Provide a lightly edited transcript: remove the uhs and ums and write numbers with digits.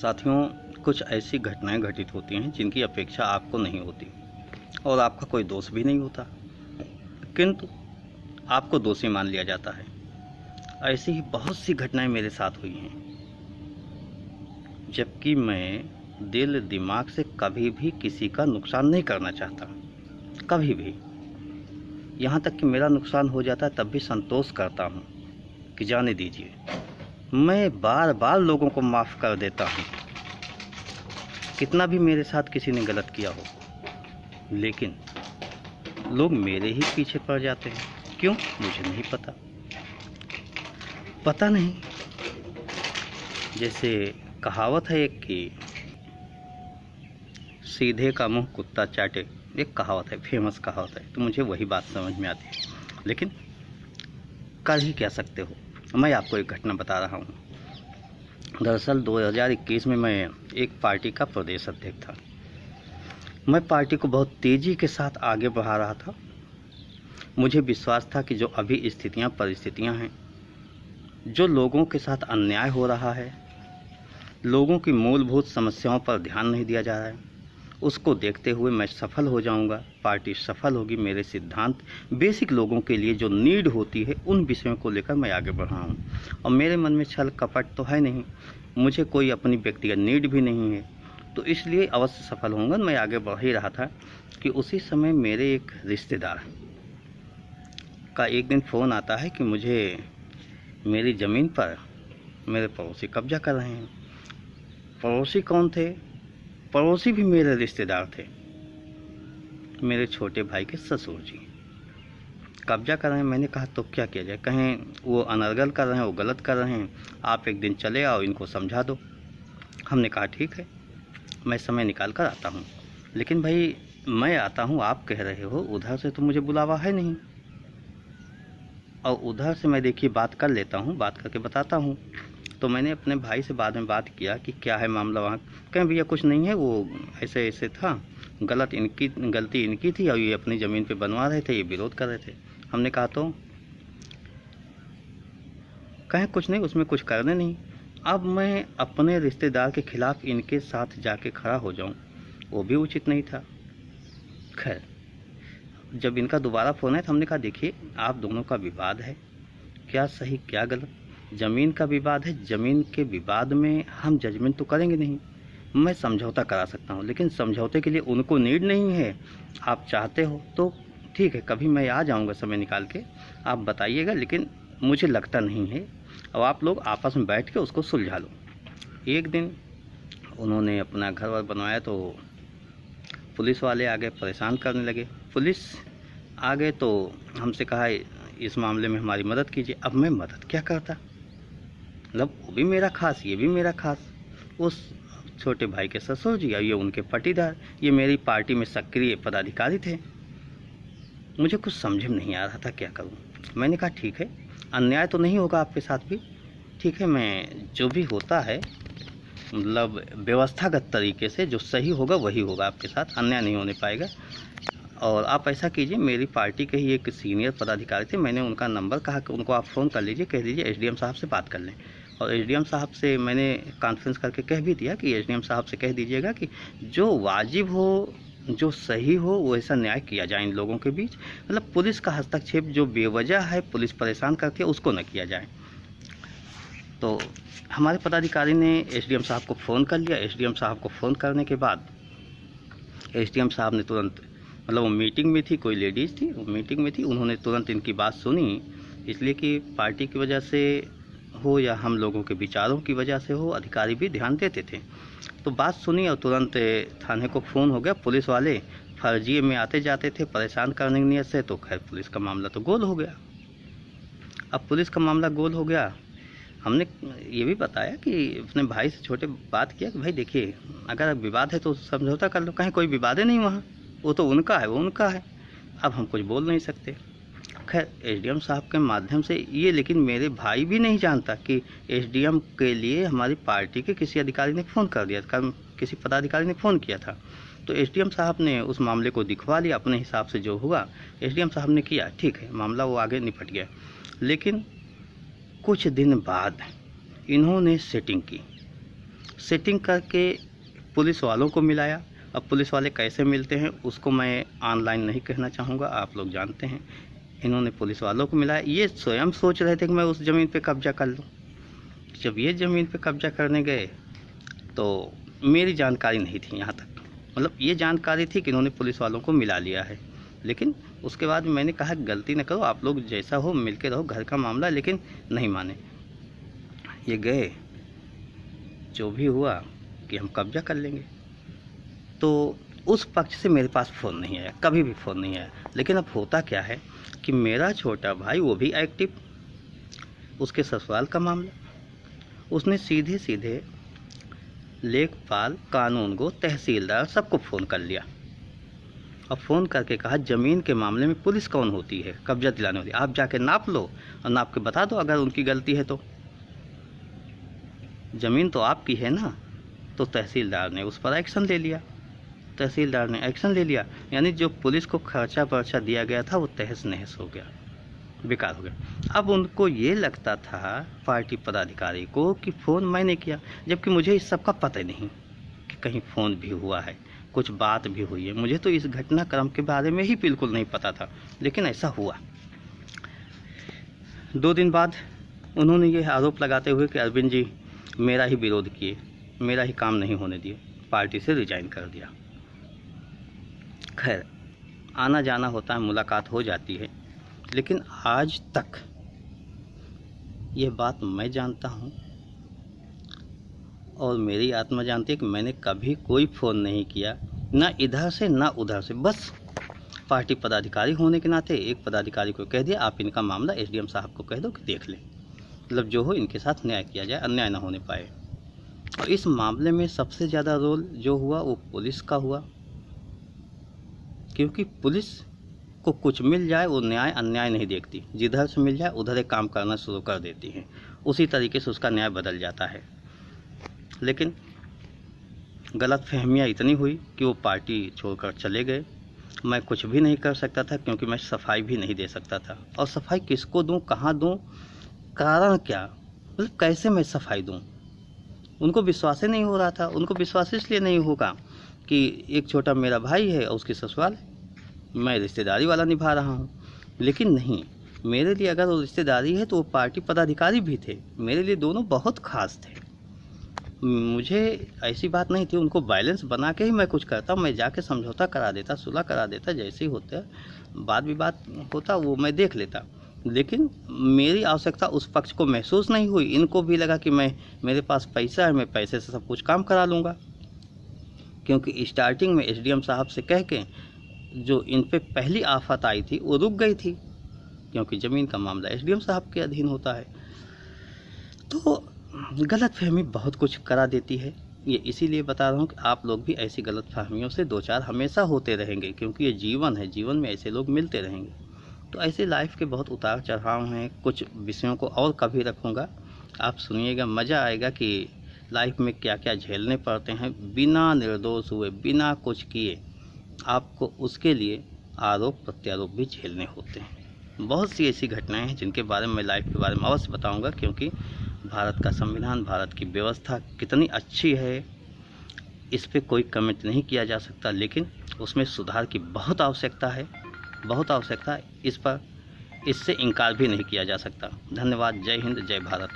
साथियों, कुछ ऐसी घटनाएं घटित होती हैं जिनकी अपेक्षा आपको नहीं होती और आपका कोई दोष भी नहीं होता, किंतु आपको दोषी मान लिया जाता है। ऐसी ही बहुत सी घटनाएं मेरे साथ हुई हैं, जबकि मैं दिल दिमाग से कभी भी किसी का नुकसान नहीं करना चाहता, कभी भी। यहाँ तक कि मेरा नुकसान हो जाता है तब भी संतोष करता हूँ कि जाने दीजिए। मैं बार बार लोगों को माफ़ कर देता हूँ, कितना भी मेरे साथ किसी ने गलत किया हो, लेकिन लोग मेरे ही पीछे पड़ जाते हैं। क्यों, मुझे नहीं पता नहीं। जैसे कहावत है एक कि सीधे का मुंह कुत्ता चाटे, एक कहावत है, फेमस कहावत है, तो मुझे वही बात समझ में आती है, लेकिन कर ही क्या सकते हो। मैं आपको एक घटना बता रहा हूँ। दरअसल 2021 में मैं एक पार्टी का प्रदेश अध्यक्ष था। मैं पार्टी को बहुत तेज़ी के साथ आगे बढ़ा रहा था। मुझे विश्वास था कि जो अभी परिस्थितियाँ हैं, जो लोगों के साथ अन्याय हो रहा है, लोगों की मूलभूत समस्याओं पर ध्यान नहीं दिया जा रहा है, उसको देखते हुए मैं सफल हो जाऊंगा, पार्टी सफल होगी। मेरे सिद्धांत बेसिक लोगों के लिए जो नीड होती है, उन विषयों को लेकर मैं आगे बढ़ रहा हूँ। और मेरे मन में छल कपट तो है नहीं, मुझे कोई अपनी व्यक्तिगत नीड भी नहीं है, तो इसलिए अवश्य सफल होऊंगा। मैं आगे बढ़ ही रहा था कि उसी समय मेरे एक रिश्तेदार का एक दिन फ़ोन आता है कि मुझे मेरी ज़मीन पर मेरे पड़ोसी कब्जा कर रहे हैं। पड़ोसी कौन थे? पड़ोसी भी मेरे रिश्तेदार थे, मेरे छोटे भाई के ससुर जी कब्जा कर रहे हैं। मैंने कहा तो क्या किया जाए, कहें वो अनर्गल कर रहे हैं, वो गलत कर रहे हैं, आप एक दिन चले आओ, इनको समझा दो। हमने कहा ठीक है, मैं समय निकाल कर आता हूँ। लेकिन भाई, मैं आता हूँ, आप कह रहे हो, उधर से तो मुझे बुलावा है नहीं, और उधर से मैं देखिए बात कर लेता हूँ, बात करके बताता हूँ। तो मैंने अपने भाई से बाद में बात किया कि क्या है मामला वहाँ। कहें भैया कुछ नहीं है, वो ऐसे ऐसे था, गलती इनकी थी और ये अपनी ज़मीन पे बनवा रहे थे, ये विरोध कर रहे थे। हमने कहा तो कहें कुछ नहीं, उसमें कुछ करने नहीं। अब मैं अपने रिश्तेदार के खिलाफ़ इनके साथ जाके खड़ा हो जाऊँ, वो भी उचित नहीं था। खैर, जब इनका दोबारा फ़ोन आया तो हमने कहा देखिए, आप दोनों का विवाद है, क्या सही क्या गलत, ज़मीन का विवाद है। ज़मीन के विवाद में हम जजमेंट तो करेंगे नहीं, मैं समझौता करा सकता हूँ, लेकिन समझौते के लिए उनको नीड नहीं है। आप चाहते हो तो ठीक है, कभी मैं आ जाऊँगा समय निकाल के, आप बताइएगा, लेकिन मुझे लगता नहीं है। और आप लोग आपस में बैठ के उसको सुलझा लो। एक दिन उन्होंने अपना घर वर बनवाया तो पुलिस वाले आ गए, परेशान करने लगे। पुलिस आ गए तो हमसे कहा इस मामले में हमारी मदद कीजिए। अब मैं मदद क्या करता, मतलब वो भी मेरा खास, ये भी मेरा खास, उस छोटे भाई के ससुर जी और ये उनके पटीदार, ये मेरी पार्टी में सक्रिय पदाधिकारी थे। मुझे कुछ समझ में नहीं आ रहा था क्या करूं। मैंने कहा ठीक है, अन्याय तो नहीं होगा आपके साथ भी, ठीक है, मैं जो भी होता है, मतलब व्यवस्थागत तरीके से जो सही होगा वही होगा आपके साथ, अन्याय नहीं होने पाएगा। और आप ऐसा कीजिए, मेरी पार्टी के ही एक सीनियर पदाधिकारी थे, मैंने उनका नंबर कहा कि उनको आप फ़ोन कर लीजिए, कह दीजिए एसडीएम साहब से बात कर लें। और एसडीएम साहब से मैंने कॉन्फ्रेंस करके कह भी दिया कि एसडीएम साहब से कह दीजिएगा कि जो वाजिब हो, जो सही हो, वैसा न्याय किया जाए इन लोगों के बीच। मतलब पुलिस का हस्तक्षेप जो बेवजह है, पुलिस परेशान करती है, उसको न किया जाए। तो हमारे पदाधिकारी ने एसडीएम साहब को फ़ोन कर लिया। एसडीएम साहब को फ़ोन करने के बाद एसडीएम साहब ने तुरंत, मतलब वो मीटिंग में थी, कोई लेडीज़ थी, वो मीटिंग में थी, उन्होंने तुरंत इनकी बात सुनी। इसलिए कि पार्टी की वजह से हो या हम लोगों के विचारों की वजह से हो, अधिकारी भी ध्यान देते थे। तो बात सुनी और तुरंत थाने को फ़ोन हो गया। पुलिस वाले फर्जिए में आते जाते थे परेशान करने की नीयत से, तो खैर पुलिस का मामला तो गोल हो गया। अब पुलिस का मामला गोल हो गया, हमने ये भी बताया कि अपने भाई से छोटे बात किया कि भाई देखिए, अगर विवाद है तो समझौता कर लो, कहीं कोई विवाद है नहीं वहाँ, वो तो उनका है, वो उनका है, अब हम कुछ बोल नहीं सकते। खैर एसडीएम साहब के माध्यम से ये, लेकिन मेरे भाई भी नहीं जानता कि एसडीएम के लिए हमारी पार्टी के किसी अधिकारी ने फ़ोन कर दिया था, किसी पदाधिकारी ने फ़ोन किया था। तो एसडीएम साहब ने उस मामले को दिखवा लिया अपने हिसाब से, जो हुआ एसडीएम साहब ने किया, ठीक है, मामला वो आगे निपट गया। लेकिन कुछ दिन बाद इन्होंने सेटिंग की, सेटिंग करके पुलिस वालों को मिलाया। अब पुलिस वाले कैसे मिलते हैं उसको मैं ऑनलाइन नहीं कहना चाहूँगा, आप लोग जानते हैं। इन्होंने पुलिस वालों को मिलाया, ये स्वयं सोच रहे थे कि मैं उस ज़मीन पे कब्जा कर लूँ। जब ये ज़मीन पे कब्जा करने गए तो मेरी जानकारी नहीं थी यहाँ तक, मतलब ये जानकारी थी कि इन्होंने पुलिस वालों को मिला लिया है। लेकिन उसके बाद मैंने कहा गलती न करो, आप लोग जैसा हो मिल के रहो, घर का मामला, लेकिन नहीं माने। ये गए, जो भी हुआ कि हम कब्जा कर लेंगे। तो उस पक्ष से मेरे पास फ़ोन नहीं आया, कभी भी फ़ोन नहीं आया। लेकिन अब होता क्या है कि मेरा छोटा भाई वो भी एक्टिव, उसके ससुराल का मामला, उसने सीधे सीधे लेखपाल, कानून गो, तहसीलदार सबको फ़ोन कर लिया। अब फ़ोन करके कहा ज़मीन के मामले में पुलिस कौन होती है कब्जा दिलाने वाली, आप जाके नाप लो और नाप के बता दो अगर उनकी गलती है तो। ज़मीन तो आपकी है ना। तो तहसीलदार ने उस पर एक्शन ले लिया। तहसीलदार ने एक्शन ले लिया, यानी जो पुलिस को खर्चा पर्चा दिया गया था वो तहस नहस हो गया, बेकार हो गया। अब उनको ये लगता था पार्टी पदाधिकारी को कि फ़ोन मैंने किया, जबकि मुझे इस सब का पता ही नहीं कि कहीं फ़ोन भी हुआ है, कुछ बात भी हुई है। मुझे तो इस घटनाक्रम के बारे में ही बिल्कुल नहीं पता था, लेकिन ऐसा हुआ। 2 दिन बाद उन्होंने ये आरोप लगाते हुए कि अरविंद जी मेरा ही विरोध किए, मेरा ही काम नहीं होने दिए, पार्टी से रिजाइन कर दिया। खैर, आना जाना होता है, मुलाकात हो जाती है, लेकिन आज तक यह बात मैं जानता हूँ और मेरी आत्मा जानती है कि मैंने कभी कोई फ़ोन नहीं किया, ना इधर से ना उधर से। बस पार्टी पदाधिकारी होने के नाते एक पदाधिकारी को कह दिया आप इनका मामला एसडीएम साहब को कह दो कि देख लें, मतलब जो हो इनके साथ न्याय किया जाए, अन्याय ना होने पाए। और इस मामले में सबसे ज़्यादा रोल जो हुआ वो पुलिस का हुआ, क्योंकि पुलिस को कुछ मिल जाए वो न्याय अन्याय नहीं देखती, जिधर से मिल जाए उधर एक काम करना शुरू कर देती है, उसी तरीके से उसका न्याय बदल जाता है। लेकिन गलतफहमियाँ इतनी हुई कि वो पार्टी छोड़कर चले गए। मैं कुछ भी नहीं कर सकता था क्योंकि मैं सफाई भी नहीं दे सकता था, और सफाई किसको दूं, कहाँ दूं, कारण क्या, मतलब कैसे मैं सफाई दूं। उनको विश्वास ही नहीं हो रहा था। उनको विश्वास इसलिए नहीं होगा कि एक छोटा मेरा भाई है और उसकी ससुराल है, मैं रिश्तेदारी वाला निभा रहा हूँ। लेकिन नहीं, मेरे लिए अगर वो रिश्तेदारी है तो वो पार्टी पदाधिकारी भी थे, मेरे लिए दोनों बहुत ख़ास थे। मुझे ऐसी बात नहीं थी, उनको बैलेंस बना के ही मैं कुछ करता, मैं जाके समझौता करा देता, सुलह करा देता, जैसे ही होता बात विवाद होता वो मैं देख लेता। लेकिन मेरी आवश्यकता उस पक्ष को महसूस नहीं हुई। इनको भी लगा कि मेरे पास पैसा है, मैं पैसे से सब कुछ काम करा लूँगा, क्योंकि स्टार्टिंग में एसडीएम साहब से कह के जो इन पे पहली आफत आई थी वो रुक गई थी, क्योंकि ज़मीन का मामला एसडीएम साहब के अधीन होता है। तो गलतफहमी बहुत कुछ करा देती है। ये इसीलिए बता रहा हूँ कि आप लोग भी ऐसी गलतफहमियों से 2-4 हमेशा होते रहेंगे, क्योंकि ये जीवन है, जीवन में ऐसे लोग मिलते रहेंगे। तो ऐसे लाइफ के बहुत उतार चढ़ाव हैं। कुछ विषयों को और कभी रखूँगा, आप सुनिएगा, मज़ा आएगा कि लाइफ में क्या क्या झेलने पड़ते हैं। बिना निर्दोष हुए, बिना कुछ किए आपको उसके लिए आरोप प्रत्यारोप भी झेलने होते हैं। बहुत सी ऐसी घटनाएं हैं जिनके बारे में मैं लाइफ के बारे में अवश्य बताऊंगा, क्योंकि भारत का संविधान, भारत की व्यवस्था कितनी अच्छी है, इस पे कोई कमेंट नहीं किया जा सकता, लेकिन उसमें सुधार की बहुत आवश्यकता है, बहुत आवश्यकता है। इससे इनकार भी नहीं किया जा सकता। धन्यवाद। जय हिंद, जय भारत।